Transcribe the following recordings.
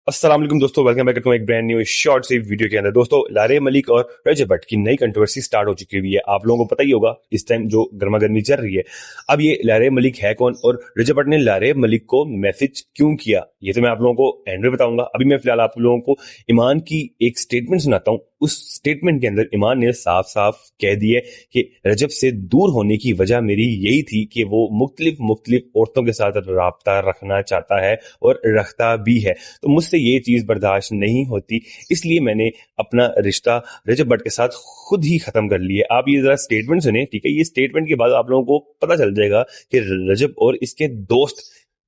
अस्सलाम वालेकुम दोस्तों, वेलकम बैक टू एक ब्रांड न्यू शॉर्ट सी वीडियो के अंदर। दोस्तों, लारे मलिक और रजब भट्ट की नई कंट्रोवर्सी स्टार्ट हो चुकी हुई है। आप लोगों को पता ही होगा इस टाइम जो गर्मा गर्मी चल रही है। अब ये लारे मलिक है कौन और रजब भट्ट ने लारे मलिक को मैसेज क्यों किया, ये तो मैं आप लोगों को एंड में बताऊंगा। अभी मैं फिलहाल आप लोगों को ईमान की एक स्टेटमेंट सुनाता हूँ। उस स्टेटमेंट के अंदर ईमान ने साफ साफ कह दिया कि रजब से दूर होने की वजह मेरी यही थी कि वो मुख्तलिफ औरतों के साथ राब्ता रखना चाहता है और रखता भी है, तो मुझसे ये चीज बर्दाश्त नहीं होती, इसलिए मैंने अपना रिश्ता रजब भट्ट के साथ खुद ही खत्म कर लिया। आप ये जरा स्टेटमेंट सुने, ठीक है। ये स्टेटमेंट के बाद आप लोगों को पता चल जाएगा कि रजब और इसके दोस्त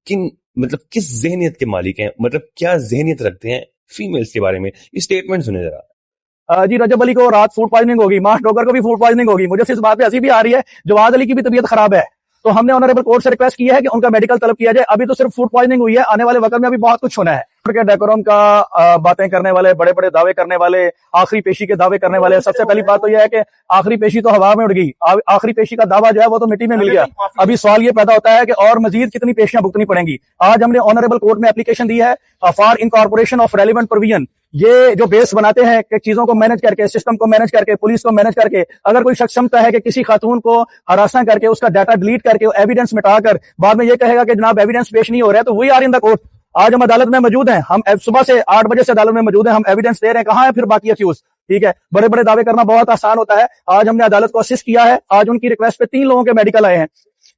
किस जहनियत के मालिक हैं, मतलब क्या जहनियत रखते हैं फीमेल्स के बारे में। ये स्टेटमेंट सुने जरा। जी रजब अली को रात फूड पॉइजनिंग होगी, माश डोगर को भी फूड पॉइजनिंग होगी। मुझे इस बात पे हंसी भी आ रही है, जवाद अली की भी तबीयत खराब है, तो हमने ऑनरेबल कोर्ट से रिक्वेस्ट की है कि उनका मेडिकल तलब किया जाए। अभी तो सिर्फ फूड पॉइजनिंग हुई है, आने वाले वक्त में अभी बहुत कुछ होना है। के डेकोरम का बातें करने वाले, बड़े बड़े दावे करने वाले, आखिरी पेशी के दावे करने वाले। सबसे पहली बात तो यह है कि आखिरी पेशी तो हवा में उड़ गई, आखिरी पेशी का दावा जो है वो तो मिट्टी में मिल गया। अभी सवाल ये पैदा होता है कि और मजीद कितनी पेशियां भुगतनी पड़ेंगी। आज हमने ऑनरेबल कोर्ट में एप्लीकेशन दी है for incorporation of relevant provision. ये जो बेस बनाते हैं कि चीजों को मैनेज करके, सिस्टम को मैनेज करके, पुलिस को मैनेज करके, अगर कोई शख्स क्षमता है कि किसी खातून को हरासा करके उसका डाटा डिलीट करके एविडेंस मिटाकर बाद में ये कहेगा कि जनाब एविडेंस पेश नहीं हो रहा है, तो we are in the court. आज हम अदालत में मौजूद हैं, हम सुबह से 8 बजे से अदालत में मौजूद हैं, हम एविडेंस दे रहे हैं। कहां है फिर बाकी अक्यूज? ठीक है, बड़े बड़े दावे करना बहुत आसान होता है। आज हमने अदालत को असिस्ट किया है। आज उनकी रिक्वेस्ट पे 3 लोगों के मेडिकल आए हैं।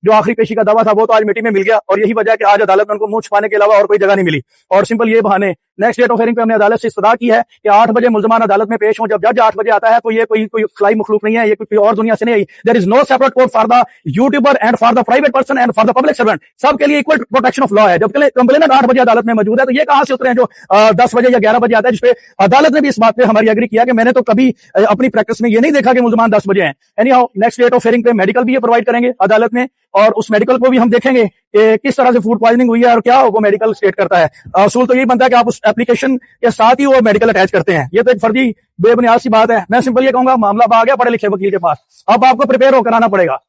जो आखिरी पेशी का दावा था वो तो आज मिट्टी में मिल गया, और यही वजह है कि आज अदालत में उनको मुंह छुपाने के अलावा और कोई जगह नहीं मिली। और सिंपल ये बहाने नेक्स्ट डेट ऑफ हियरिंग पे हमने अदालत से इस्तदा की है कि 8 बजे मुल्जमान अदालत में पेश हो। जब जज 8 बजे आता है तो ये कोई खलाई मखलूक नहीं है, ये कोई और दुनिया से नहीं आई। There is no separate court for the YouTuber and for the private person and for the public servant. सबके लिए इक्वल प्रोटेक्शन ऑफ लॉ है। जब कंप्लेनेंट 8 बजे अदालत में मौजूद है, तो ये कहां से उतरे हैं जो 10 बजे या 11 बजे आता है, जिसपे अदालत ने भी इस बात पे हमारी एग्री किया कि मैंने तो कभी अपनी प्रैक्टिस में ये नहीं देखा कि मुल्जमान 10 बजे हैं। Anyhow next date of hearing पे मेडिकल भी ये प्रोवाइड करेंगे अदालत में, और उस मेडिकल को भी हम देखेंगे कि किस तरह से फूड पॉइजनिंग हुई है और क्या वो मेडिकल स्टेट करता है। असूल तो यही बनता है कि आप उस एप्लीकेशन के साथ ही वो मेडिकल अटैच करते हैं। ये तो एक फर्जी बेबुनियाद सी बात है। मैं सिंपल ये कहूंगा, मामला आ गया पढ़े लिखे वकील के पास, अब आपको प्रिपेयर होकर आना पड़ेगा।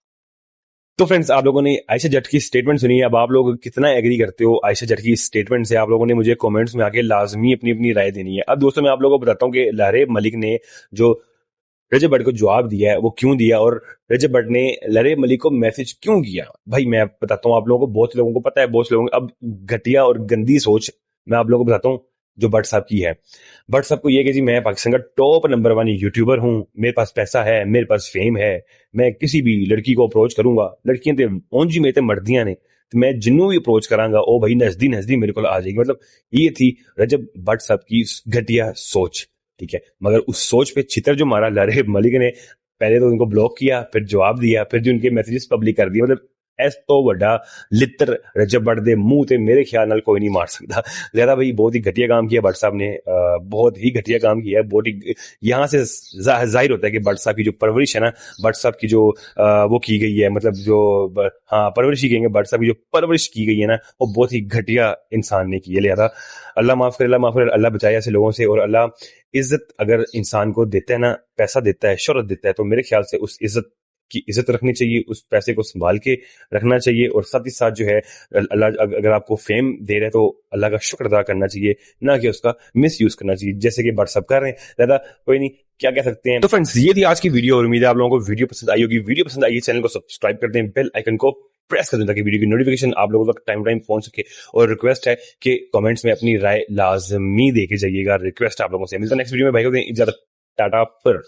तो फ्रेंड्स, आप लोगों ने आयशा जट की स्टेटमेंट सुनी है। अब आप लोग कितना एग्री करते हो आयशा जट की स्टेटमेंट से, आप लोगों ने मुझे कमेंट्स में आके लाजमी अपनी अपनी राय देनी है। अब दोस्तों, मैं आप लोगों को बताता हूँ कि लारे मलिक ने जो रजब भट्ट को जवाब दिया है वो क्यों दिया, और रजब भट्ट ने लारे मलिक को मैसेज क्यों किया। भाई मैं बताता हूँ आप लोगों को, बहुत लोगों को पता है, बहुत लोगों को अब घटिया और गंदी सोच मैं आप लोगों को बताता हूँ जो भट्ट साहब की है। भट्ट साहब को ये कि जी मैं पाकिस्तान का टॉप नंबर 1 यूट्यूबर हूँ, मेरे पास पैसा है, मेरे पास फेम है, मैं किसी भी लड़की को अप्रोच करूंगा, लड़कियां ते ओंजी में ते मर्दियां ने, तो मैं जिन्नू भी अप्रोच करांगा ओ भाई नजदी नजदी मेरे को आ जाएगी। मतलब ये थी रजब भट्ट साहब की घटिया सोच, ठीक है। मगर उस सोच पे छितर जो मारा लारे मलिक ने, पहले तो उनको ब्लॉक किया, फिर जवाब दिया, फिर जो उनके मैसेजेस पब्लिक कर दिए। मतलब एस तो वड्डा लित्र रजब भट्ट दे मुंह ते मेरे ख्याल नाल कोई नहीं मार सकता। ज्यादा भाई बहुत ही घटिया काम किया भट्ट साहब ने, बहुत ही घटिया काम किया है। बहुत ही यहाँ से जाहिर होता है कि भट्ट साहब की जो परवरिश है ना, भट्ट साहब की जो वो की गई है, मतलब जो हाँ परवरिश की गई है, भट्ट साहब की जो परवरिश की गई है ना, वो बहुत ही घटिया इंसान ने की है। लिहाजा अल्लाह माफ करे, अल्लाह माफ करे, अल्लाह बचाए ऐसे लोगों से। और अल्लाह इज्जत अगर इंसान को देता है ना, पैसा देता है, शोहरत देता है, तो मेरे ख्याल से उस इज्जत की इज्जत रखनी चाहिए, उस पैसे को संभाल के रखना चाहिए। और साथ ही साथ जो है अल्लाह अगर आपको फेम दे रहे हैं तो अल्लाह का शुक्र अदा करना चाहिए, ना कि उसका मिस यूज करना चाहिए, जैसे कि भट्ट साहब कर रहे हैं। ज्यादा कोई नहीं, क्या कह सकते हैं। तो फ्रेंड्स, ये थी आज की वीडियो और उम्मीद है आप लोगों को वीडियो पसंद आई होगी। वीडियो पसंद आई, चैनल को सब्सक्राइब कर दें, बेल आइकन को प्रेस कर दें ताकि वीडियो की नोटिफिकेशन आप लोगों तक टाइम पहुंच सके। और रिक्वेस्ट है कि कमेंट्स में अपनी राय लाजमी दे के जाइएगा, रिक्वेस्ट आप लोगों से। मिलता है नेक्स्ट वीडियो में, भाई को दें इजाजत, टाटा फिर।